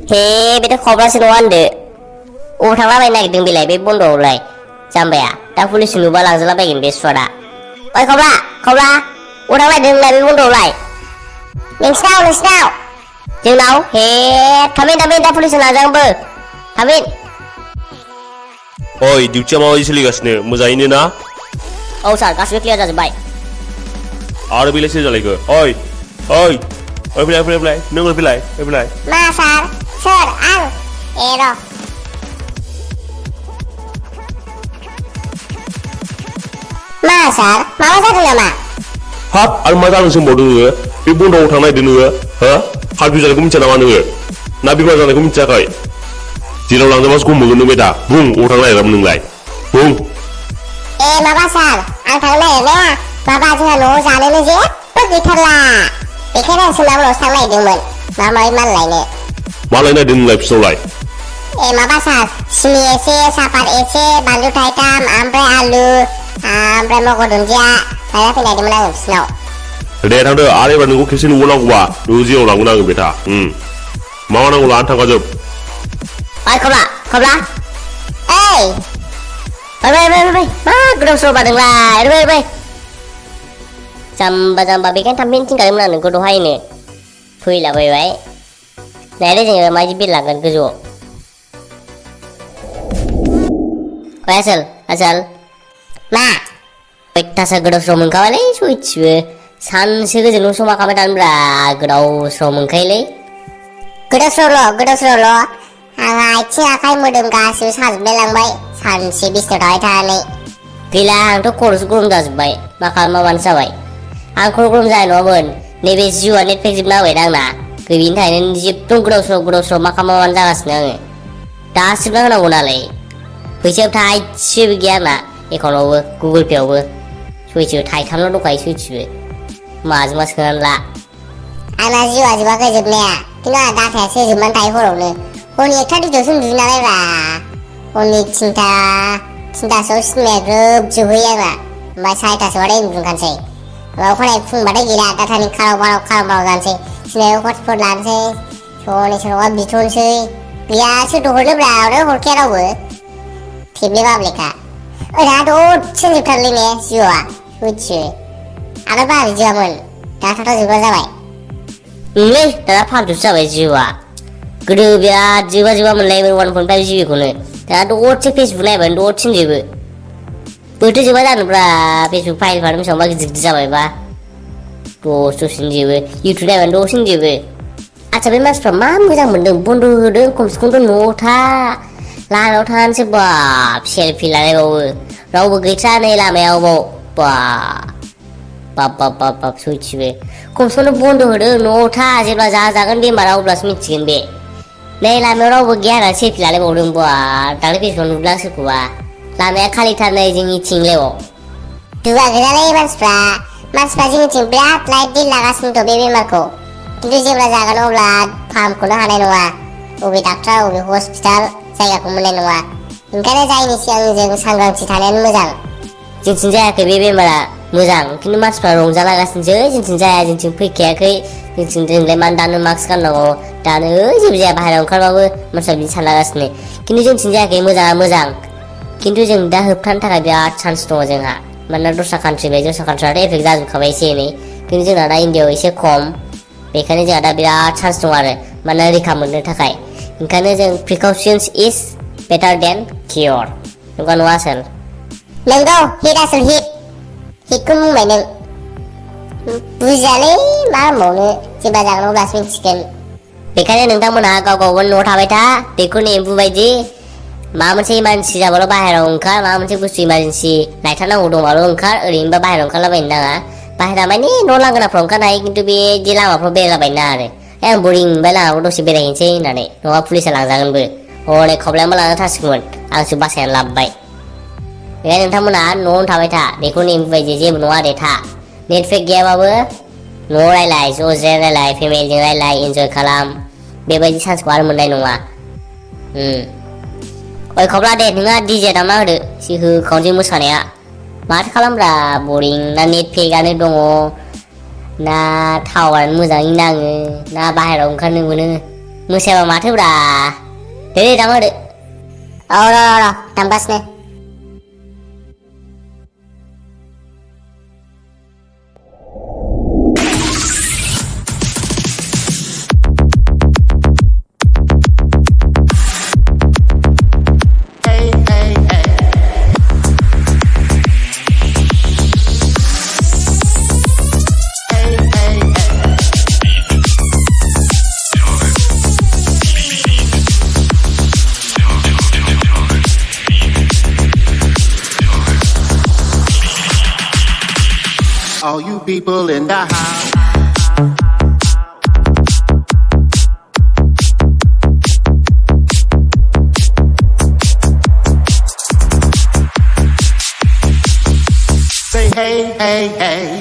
हे बेथ' खब्रासो नङा होनदो अबाव थांलाबायनो नागिरदों बेलाय बे बन्द'आवलाय जाम्बाया दा पुलिस नुबा लांजालाबायगोन बे सुवादा ओइ खब्रा अबाव थांलायदों नोंलाय बे बन्द'आवलाय नोंसिनाव जोंनाव हे थामिन दा पुलिस लांजागोनबो थामिन ओइ डिउटिया माबायदि सोलिगासिनो मोजाङैनो ना औ सार गासिबो क्लियार जाजोब्बाय आरो बेलाय सोर जालायखो ओइ फैलाय नों फैलाय मा सार सोर आं र' मा सार माबा जादों नामा हाब आरो मा जानो सोंबावदों नोङो बे बन्द'आव थांनो नागिरदों नोङो हो हार्ट जानायखौ मिथिया नामा नोङो ना बेमार जानायखौ मिथियाखै जेराव लांजाबासो गम मोनगोन नों बे दा बुं अबाव थांनो नागिरदोंमोन नोंलाय बुं माबा सार आं थांनो नागिरनाया माबा जोंहा न'आव जानोनो जेबो गैथारला बेखायनो आं सोनाबनावसो थांनो नागिरदोंमोन माबा माबि माल लायनो मा लायनो नागिरदों नोंलाय बिसिनावलाय माबा सार सिनि एसे सापात एसे बानलु थाइथाम ओमफ्राय आलु ओमफ्राय मगर दुन्दिया लायना फैनो नागिरदोंमोन आङो बिसिनाव दे थांदो आरो एबार नोंखौ खेबसे न'आव नांगौबा नों जेराव लांगोन आङो बेथा मा नांगौ लानानै थांखाजोब ओइ खब्ला ओइ मा गोदाव सोराव बादोंलाय जाम्बा बेखायनो थांफिन थिनखादोंमोन आं नोंखौ दहायनो फैलाबायबाय नायलाय जोङो माबायदि बिरलांगोन गोजौआव आसोल मा अयथासार गोदाव सोराव मोनखाबायलै सयथिबो सानसे गोजोन समा खाबाय थानोब्रा गोदाव सोराव मोनखायोलै गोदाव सोरावल' आंहा आथिं आखाइ मोदोम गासिबो साजोबलाय लांबाय सानसे बिसिनायाव थाबाय थानानै गैला आंथ' खर'सो गरम जाजोब्बाय मा खालामाबानो जाबाय आं खर' गरम जानाय नङामोन नैबे जिउआ नेट पेक जोबना होबाय दा आंना गैयिनि थाखायनो जेबो गोदाव सोराव मा खालामाबानो जागासिनो आङो दासिमबो होनांगौ नालाय फैसायाव थाइसेबो गैया आंना एकाउन्टआवबो गुगोल पे आवबो सयथिबो थाइथामल' दंखायो सयथिबो माजों मा सोनानै ला आंना जिउआ जोबाखै जोबनाया खिन्थु आंहा डाटायासो जोबनानै थायो हरावनो हरनि 1टा 2टायावसो उन्दुयो नालाय ब्रा हरनि 3टासोआव सिनेमाया ग्रोब जोबहैयो आंना ओमफ्राय 4टासोआवहाय उन्दुखानोसै अखानायै फुंबाथाय गैला डाटानि खाराव जानोसै सिनेमायाव हटस्पट लानोसै सोरनावबा बिथ'नोसै गैया सोरथ' हरनोब्रा हरखाया रावबो थेबले बाबलेखा ओरैनो दसेनो जोबथारलै ने जिउआ सयथिबो आरो बारा जोबामोन डाटाथ' जोबग्रा जाबाय नोंलै दाना फाल्थुसो जाबाय जिउआ गोदो बिराद जोबा मोनलायोमोन 1.5 GB खौनो दाना दसे फेसबुक नायबानो दसेनो जोबो बोथो जोबा जानोब्रा फेसबुक फाइलफ्रानो बेसेबांबा गिदिर जाबायबा दसेनो जोबो इउटुब नायबानो दसेनो जोबो आच्छा बे मानसिफ्रा मा मोजां मोनदों बन्द' होदों खमसे खमथ' न'आव था लामायाव थानानैसो बाब सेलफि लालायबावो रावबो गैथ्रा नै लामायाव बाब सयथिबो खमसेखौनो बन्द' होदों न'आव था जेब्ला जागोन बेमारा अब्लासो मिथिगोन बे नै लामायाव रावबो गैया होननानै सेलफि लालायबावदों दाख्लै फेसबुकाव नुदों सोरखौबा लामाया खालिथार नै जोंनिथिंलाय दुगा गैयालै मानसिफ्रा जोंनिथिं बिराद लाइट दिल लागासिनोथ' बे बेमारखौ खिन्थु जेब्ला जागोन अब्ला फाहामख'नो हानाय नङा बबे डाक्टार बबे हस्पिटाल जायगाखौ मोननाय नङा ओंखायनो जायनि सिगां जों सांग्रांथि थानायानो मोजां जोंथिं जायाखै बे बेमारा मोजां खिन्थु मानसिफ्रा रंजालागासिनोसो जोंथिं जाया जोंथिं फैखायाखै जोंलाय मानो दानो मास्क गाननांगौ दानो जेबो जाया बाहेरायाव ओंखारबाबो मानसिफ्रा बिदि सानलागासिनो खिन्थु जोंथिं जायाखै मोजाङा मोजां खिन्थु जों दा होबथानो थाखाय बिराद चान्स दङ जोंहा मानोना दस्रा कान्ट्रियाथ' एफेक्ट जाजोबखाबाय एसे एनै खिन्थु जोंना दा इण्डियाआव एसे खम बेखायनो जोंहा दा बिराद चान्स दं आरो मानोना रैखा मोननो थाखाय ओंखायनो जों प्रिकसन्स इज बेटार देन कियर नंगौ नङा आसोल नंगौ हिटखौ बुंबाय नों बुजियालै मा होनबावनो जेब्ला जागोन अब्लासो मिथिगोन बेखायनो नोंथांमोनहा गाव न'आव थाबाय था दैखरनि एम्बु बायदि माबा मोनसे इमारजेन्सि जाबाल' बाहेरायाव ओंखार माबा मोनसे बुस्थु इमारजेन्सि लायथारनांगौ दंबाल' ओंखार ओरैनोबा बाहेरायाव ओंखारलाबायनो नाङा बाहेरा माने न' लांगोनाफ्राव ओंखारनो हायो खिन्थु बेदि लामाफ्राव बेरायलाबायनो नाङा आरो आं बरिं मोनबाय लामाफ्राव दसे बेरायहैनोसै होननानै नङाबा पुलिसा लांजागोनबो हनै खबलायमा लाना थासिगौमोन आंसो बासायनानै लाबोबाय बेखायनो नोंथांमोनहा न'आवनो थाबाय था दैखरनि एम्बु बायदि जेबो नङा दे था नेट पेक गैयाबाबो न'आव रायलाय ज' रायलाय फेमिलिजों रायलाय इन्जय खालाम बेबायदि चान्सखौ आरो मोननाय नङा ओइ खब्ला दे नोंहा डिजे दामना होदो एसे होखावनोसै मोसानाया माथो खालामब्रा बरिं ना नेट पेकआनो दङ ना टावारानो मोजाङै नाङो ना बाहेरायाव ओंखारनो मोनो मोसायाबा माथोब्रा दे दामहोदो र' दामगासिनो All you people in the house. Say hey, hey, hey.